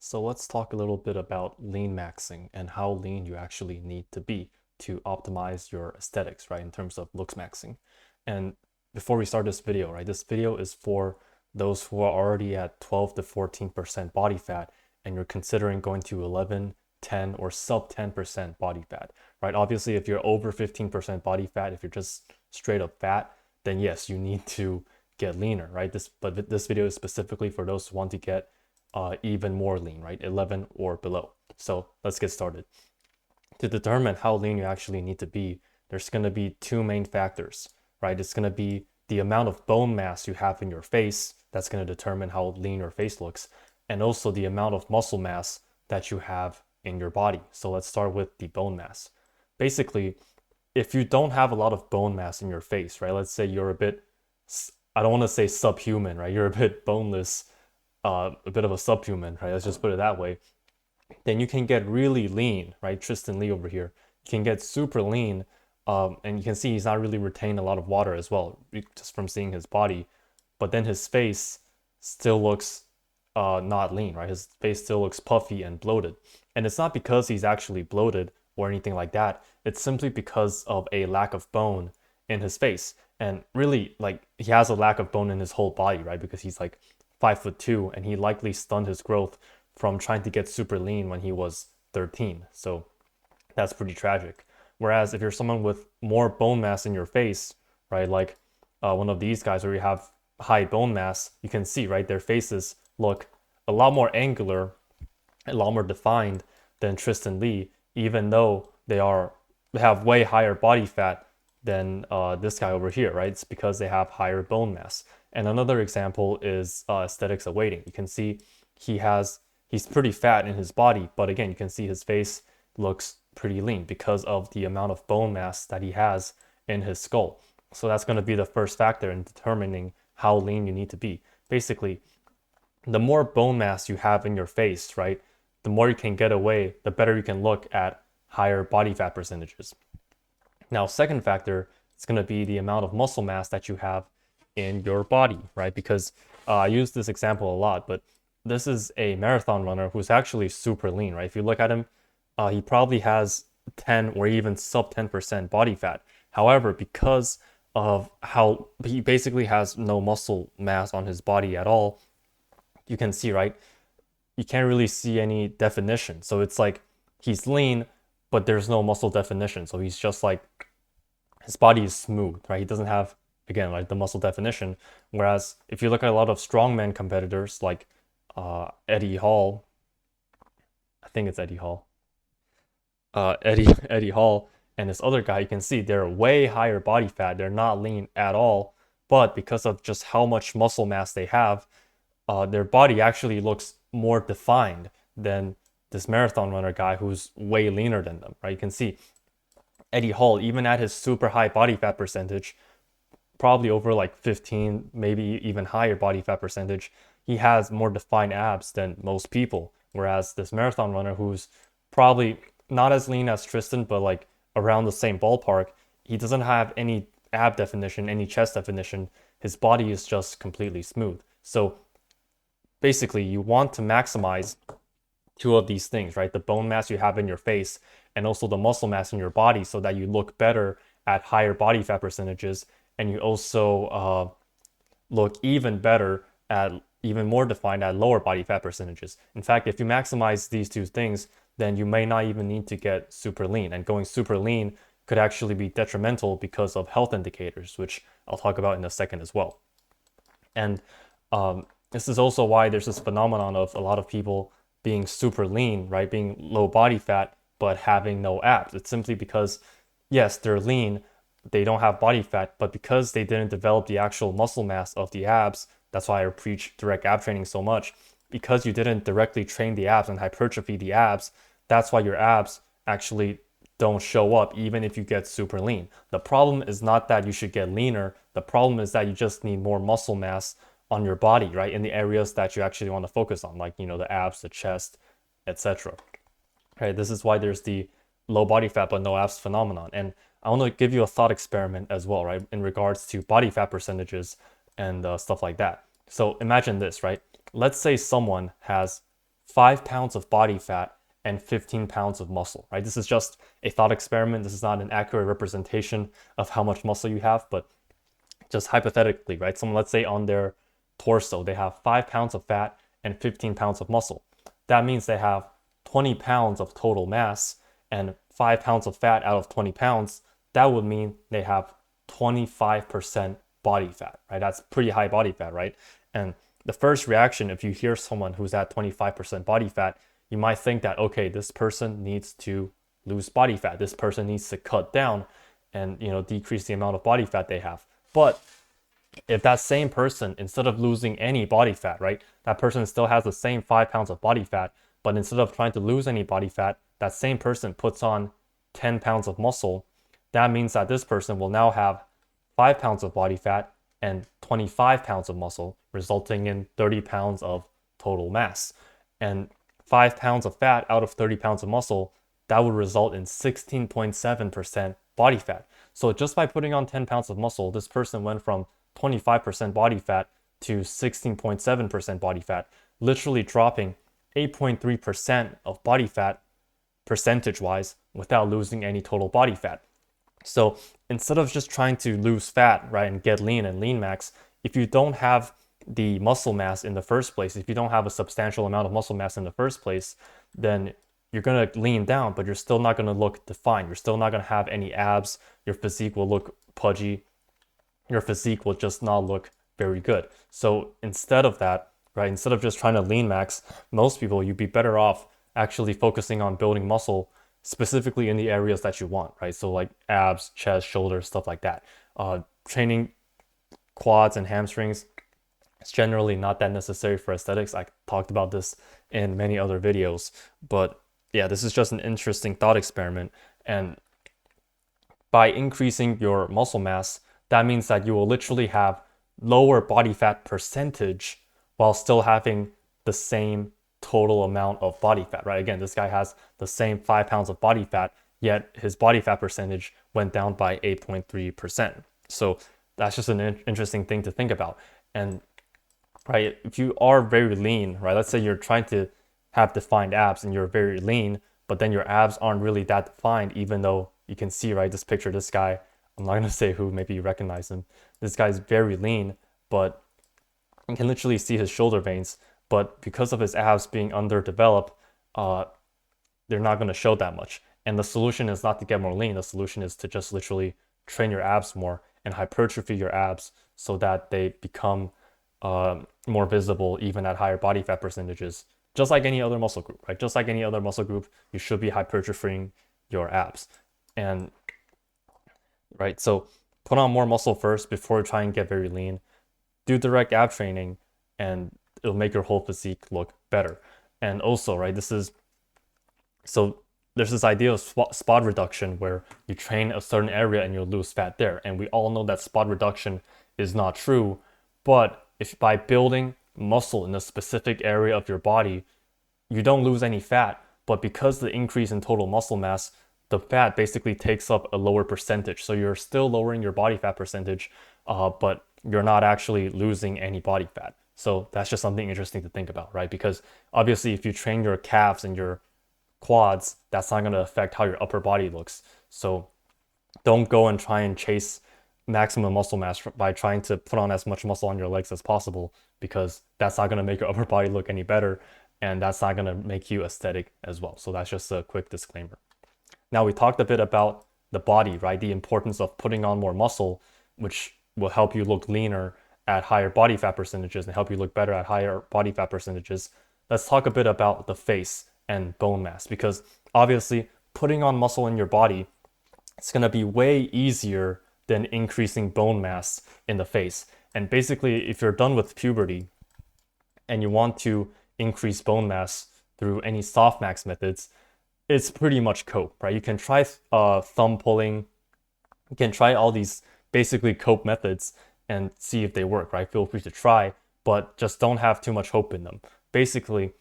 So let's talk a little bit about lean maxing and how lean you actually need to be to optimize your aesthetics, right? In terms of looks maxing. And before we start this video, right? This video is for those who are already at 12 to 14% body fat and you're considering going to 11, 10, or sub 10% body fat, right? Obviously, if you're over 15% body fat, if you're just straight up fat, then yes, you need to get leaner, right? But this video is specifically for those who want to get even more lean, right? 11 or below. So let's get started. To determine how lean you actually need to be, there's going to be two main factors, right? It's going to be the amount of bone mass you have in your face. That's going to determine how lean your face looks, and also the amount of muscle mass that you have in your body. So let's start with the bone mass. Basically, if you don't have a lot of bone mass in your face, right? Let's say you're a bit, I don't want to say subhuman, right? You're a bit boneless, a bit of a subhuman, right? Let's just put it that way. Then you can get really lean, right? Tristan Lee over here, you can get super lean, and you can see he's not really retaining a lot of water as well, just from seeing his body. But then his face still looks not lean, right? His face still looks puffy and bloated, and it's not because he's actually bloated or anything like that. It's simply because of a lack of bone in his face, and really, like he has a lack of bone in his whole body, right? Because he's like 5'2", and he likely stunned his growth from trying to get super lean when he was 13. So that's pretty tragic. Whereas if you're someone with more bone mass in your face, right, like one of these guys where you have high bone mass, you can see, right, their faces look a lot more angular, a lot more defined than Tristan Lee, even though they have way higher body fat than this guy over here, right? It's because they have higher bone mass. And another example is aesthetics awaiting. You can see he's pretty fat in his body, but again, you can see his face looks pretty lean because of the amount of bone mass that he has in his skull. So that's going to be the first factor in determining how lean you need to be. Basically, the more bone mass you have in your face, right, the more you can get away, the better you can look at higher body fat percentages. Now, second factor is going to be the amount of muscle mass that you have in your body, right? Because I use this example a lot, but this is a marathon runner who's actually super lean, right? If you look at him, he probably has 10 or even sub 10% body fat. However, because of how he basically has no muscle mass on his body at all, you can see, right? You can't really see any definition. So it's like he's lean, but there's no muscle definition. So he's just like his body is smooth, right? He doesn't have, again, like the muscle definition. Whereas if you look at a lot of strongman competitors like Eddie Hall, I think it's Eddie Hall, Eddie Hall, and this other guy, you can see they're way higher body fat. They're not lean at all, but because of just how much muscle mass they have, their body actually looks more defined than this marathon runner guy who's way leaner than them, right? You can see Eddie Hall, even at his super high body fat percentage, probably over like 15, maybe even higher body fat percentage, he has more defined abs than most people. Whereas this marathon runner, who's probably not as lean as Tristan, but like around the same ballpark, he doesn't have any ab definition, any chest definition. His body is just completely smooth. So basically, you want to maximize two of these things, right? The bone mass you have in your face and also the muscle mass in your body so that you look better at higher body fat percentages, and you also look even better at even more defined at lower body fat percentages. In fact, if you maximize these two things, then you may not even need to get super lean. And going super lean could actually be detrimental because of health indicators, which I'll talk about in a second as well. And this is also why there's this phenomenon of a lot of people being super lean, right? Being low body fat, but having no abs. It's simply because, yes, they're lean, they don't have body fat, but because they didn't develop the actual muscle mass of the abs, that's why I preach direct ab training so much. Because you didn't directly train the abs and hypertrophy the abs, that's why your abs actually don't show up even if you get super lean. The problem is not that you should get leaner. The problem is that you just need more muscle mass on your body, right? In the areas that you actually want to focus on, like, the abs, the chest, etc. Right? This is why there's the low body fat but no abs phenomenon. And I want to give you a thought experiment as well, right? In regards to body fat percentages and stuff like that. So imagine this, right? Let's say someone has 5 pounds of body fat and 15 pounds of muscle, right? This is just a thought experiment. This is not an accurate representation of how much muscle you have, but just hypothetically, right? Someone, let's say on their torso, they have 5 pounds of fat and 15 pounds of muscle. That means they have 20 pounds of total mass and 5 pounds of fat out of 20 pounds. That would mean they have 25% body fat, right? That's pretty high body fat, right? And the first reaction, if you hear someone who's at 25% body fat, you might think that, okay, this person needs to lose body fat. This person needs to cut down and, decrease the amount of body fat they have. But if that same person, instead of losing any body fat, right, that person still has the same 5 pounds of body fat, but instead of trying to lose any body fat, that same person puts on 10 pounds of muscle, that means that this person will now have 5 pounds of body fat and 25 pounds of muscle, resulting in 30 pounds of total mass. And 5 pounds of fat out of 30 pounds of muscle, that would result in 16.7% body fat. So just by putting on 10 pounds of muscle, this person went from 25% body fat to 16.7% body fat, literally dropping 8.3% of body fat percentage-wise without losing any total body fat. So instead of just trying to lose fat, right, and get lean and lean max, if you don't have the muscle mass in the first place, if you don't have a substantial amount of muscle mass in the first place, then you're going to lean down, but you're still not going to look defined. You're still not going to have any abs. Your physique will look pudgy. Your physique will just not look very good. So instead of that, right, instead of just trying to lean max, most people, you'd be better off actually focusing on building muscle specifically in the areas that you want, right? So like abs, chest, shoulders, stuff like that. Training quads and hamstrings, it's generally not that necessary for aesthetics. I talked about this in many other videos, but yeah, this is just an interesting thought experiment. And by increasing your muscle mass, that means that you will literally have lower body fat percentage while still having the same total amount of body fat, right? Again, this guy has the same 5 pounds of body fat, yet his body fat percentage went down by 8.3%. So that's just an interesting thing to think about. And right, if you are very lean, right, let's say you're trying to have defined abs and you're very lean, but then your abs aren't really that defined, even though you can see, right, this picture, this guy, I'm not gonna say who, maybe you recognize him. This guy's very lean, but you can literally see his shoulder veins, but because of his abs being underdeveloped, they're not gonna show that much. And the solution is not to get more lean, the solution is to just literally train your abs more and hypertrophy your abs so that they become more visible even at higher body fat percentages. Just like any other muscle group, right? Just like any other muscle group, you should be hypertrophying your abs. And right, so put on more muscle first before trying to get very lean. Do direct ab training and it'll make your whole physique look better. And also, right, so there's this idea of spot reduction where you train a certain area and you'll lose fat there. And we all know that spot reduction is not true, but if by building muscle in a specific area of your body, you don't lose any fat, but because the increase in total muscle mass, the fat basically takes up a lower percentage. So you're still lowering your body fat percentage, but you're not actually losing any body fat. So that's just something interesting to think about, right? Because obviously if you train your calves and your quads, that's not going to affect how your upper body looks. So don't go and try and chase maximum muscle mass by trying to put on as much muscle on your legs as possible, because that's not going to make your upper body look any better, and that's not going to make you aesthetic as well. So that's just a quick disclaimer. Now we talked a bit about the body, right? The importance of putting on more muscle, which will help you look leaner at higher body fat percentages and help you look better at higher body fat percentages. Let's talk a bit about the face and bone mass, because obviously putting on muscle in your body, it's going to be way easier than increasing bone mass in the face. And basically, if you're done with puberty and you want to increase bone mass through any softmax methods, it's pretty much cope, right? You can try thumb pulling, you can try all these basically cope methods and see if they work, right? Feel free to try, but just don't have too much hope in them. Basically,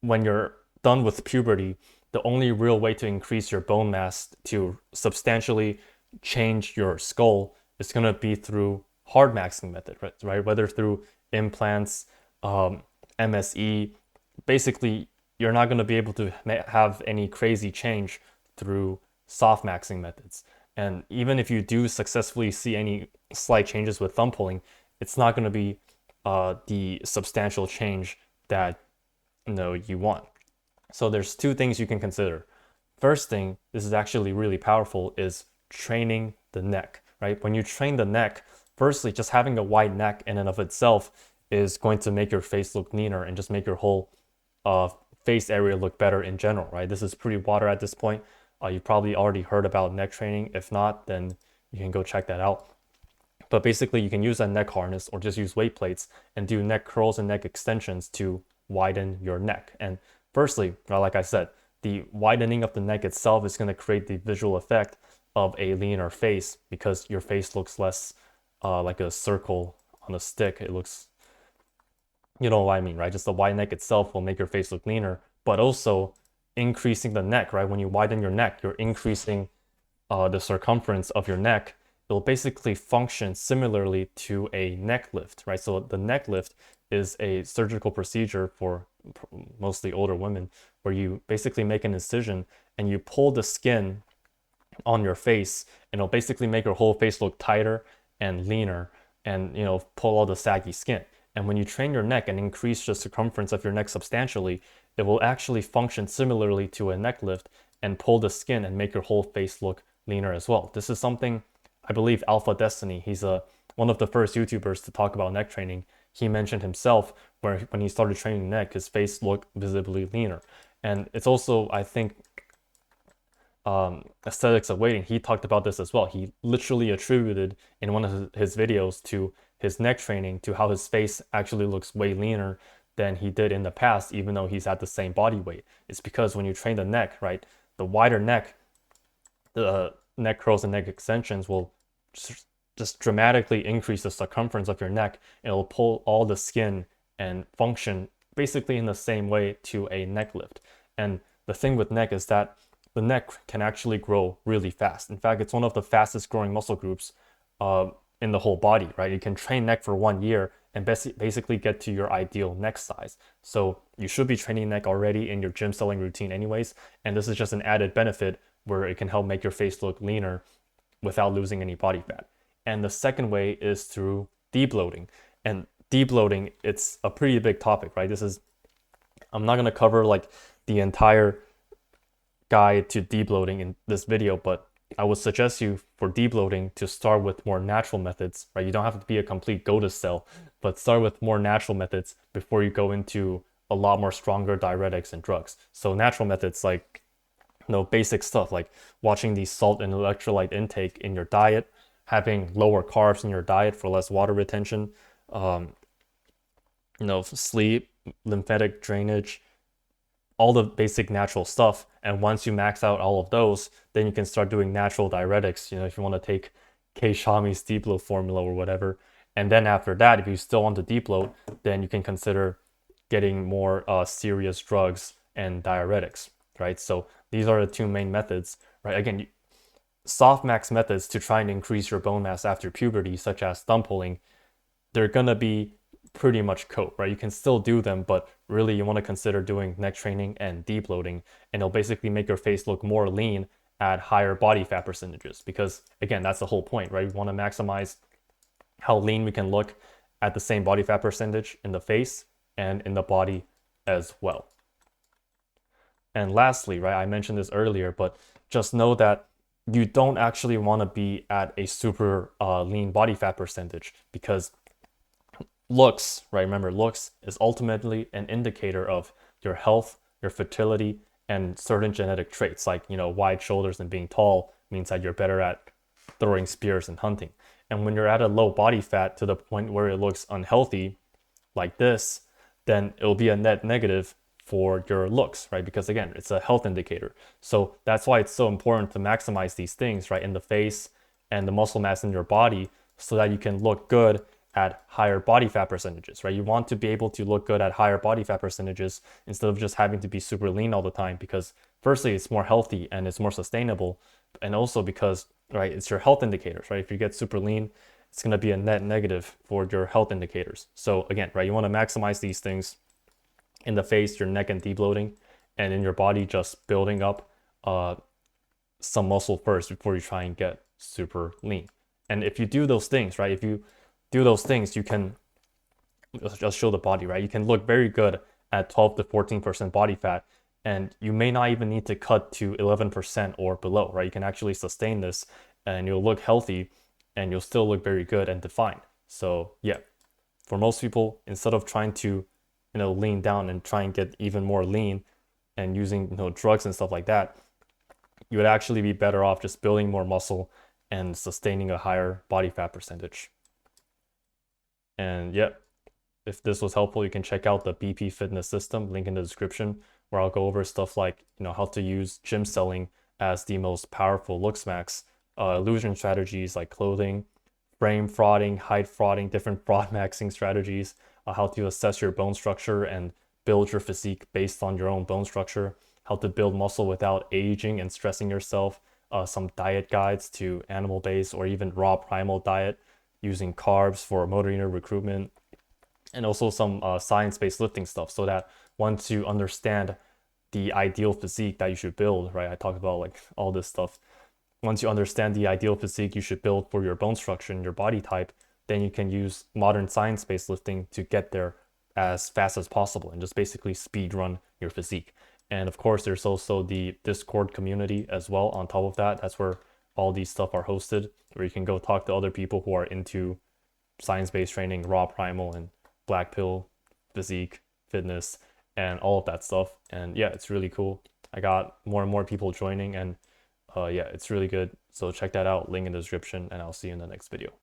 when you're done with puberty, the only real way to increase your bone mass to substantially change your skull is going to be through hard maxing method, right? Whether through implants, MSE, basically you're not going to be able to have any crazy change through soft maxing methods. And even if you do successfully see any slight changes with thumb pulling, it's not going to be the substantial change that you want. So there's two things you can consider. First thing, this is actually really powerful, is training the neck, right? When you train the neck, firstly, just having a wide neck in and of itself is going to make your face look leaner and just make your whole face area look better in general, right? This is pretty water at this point. You've probably already heard about neck training. If not, then you can go check that out. But basically, you can use a neck harness or just use weight plates and do neck curls and neck extensions to widen your neck. And firstly, like I said, the widening of the neck itself is going to create the visual effect of a leaner face because your face looks less like a circle on a stick. It looks, you know what I mean, right? Just the wide neck itself will make your face look leaner, but also increasing the neck, right? When you widen your neck, you're increasing the circumference of your neck. It'll basically function similarly to a neck lift, right? So the neck lift is a surgical procedure for mostly older women where you basically make an incision and you pull the skin on your face, and it'll basically make your whole face look tighter and leaner and, pull all the saggy skin. And when you train your neck and increase the circumference of your neck substantially, it will actually function similarly to a neck lift and pull the skin and make your whole face look leaner as well. This is something I believe Alpha Destiny, he's one of the first YouTubers to talk about neck training. He mentioned himself where when he started training neck, his face looked visibly leaner. And it's also, I think, Aesthetics of Waiting, he talked about this as well. He literally attributed in one of his videos to his neck training to how his face actually looks way leaner than he did in the past, even though he's at the same body weight. It's because when you train the neck, right, the wider neck, the neck curls and neck extensions will just dramatically increase the circumference of your neck. It'll pull all the skin and function basically in the same way to a neck lift. And the thing with neck is that the neck can actually grow really fast. In fact, it's one of the fastest growing muscle groups in the whole body, right? You can train neck for 1 year and basically get to your ideal neck size. So you should be training neck already in your gym selling routine anyways. And this is just an added benefit where it can help make your face look leaner without losing any body fat. And the second way is through debloating. And debloating, it's a pretty big topic, right? I'm not going to cover like the entire guide to debloating in this video, but I would suggest you for debloating to start with more natural methods, right? You don't have to be a complete go-to cell, but start with more natural methods before you go into a lot more stronger diuretics and drugs. So natural methods like basic stuff like watching the salt and electrolyte intake in your diet, having lower carbs in your diet for less water retention, sleep, lymphatic drainage, all the basic natural stuff. And once you max out all of those, then you can start doing natural diuretics, if you want to take K. Shami's debloat formula or whatever. And then after that, if you still want to debloat, then you can consider getting more serious drugs and diuretics, right? So these are the two main methods, right? Again, soft max methods to try and increase your bone mass after puberty, such as thumb pulling, they're going to be pretty much cope, right? You can still do them, but really you want to consider doing neck training and debloating, and it'll basically make your face look more lean at higher body fat percentages. Because again, that's the whole point, right? We want to maximize how lean we can look at the same body fat percentage in the face and in the body as well. And lastly, right, I mentioned this earlier, but just know that you don't actually want to be at a super lean body fat percentage, because looks, right? Remember, looks is ultimately an indicator of your health, your fertility, and certain genetic traits like, wide shoulders and being tall means that you're better at throwing spears and hunting. And when you're at a low body fat to the point where it looks unhealthy like this, then it'll be a net negative for your looks, right? Because again, it's a health indicator. So that's why it's so important to maximize these things, right, in the face and the muscle mass in your body, so that you can look good at higher body fat percentages, right? You want to be able to look good at higher body fat percentages instead of just having to be super lean all the time, because firstly, it's more healthy and it's more sustainable. And also because, right, it's your health indicators, right? If you get super lean, it's going to be a net negative for your health indicators. So again, right, you want to maximize these things in the face, your neck and debloating, and in your body just building up some muscle first before you try and get super lean. And if you do those things, right, if you do those things, you can just show the body, right? You can look very good at 12 to 14% body fat, and you may not even need to cut to 11% or below, right? You can actually sustain this and you'll look healthy and you'll still look very good and defined. So yeah, for most people, instead of trying to, lean down and try and get even more lean and using, drugs and stuff like that, you would actually be better off just building more muscle and sustaining a higher body fat percentage. And yeah, if this was helpful, you can check out the BP Fitness System, link in the description, where I'll go over stuff like, how to use gym selling as the most powerful looks max, illusion strategies like clothing, frame frauding, height frauding, different fraud maxing strategies, how to assess your bone structure and build your physique based on your own bone structure, how to build muscle without aging and stressing yourself, some diet guides to animal-based or even raw primal diet using carbs for motor unit recruitment, and also some science-based lifting stuff, so that once you understand the ideal physique that you should build, right? I talked about like all this stuff. Once you understand the ideal physique you should build for your bone structure and your body type, then you can use modern science-based lifting to get there as fast as possible and just basically speed run your physique. And of course, there's also the Discord community as well on top of that. That's where all these stuff are hosted, where you can go talk to other people who are into science-based training, raw primal, and black pill, physique, fitness, and all of that stuff. And yeah, it's really cool. I got more and more people joining, and yeah, it's really good. So check that out, link in the description, and I'll see you in the next video.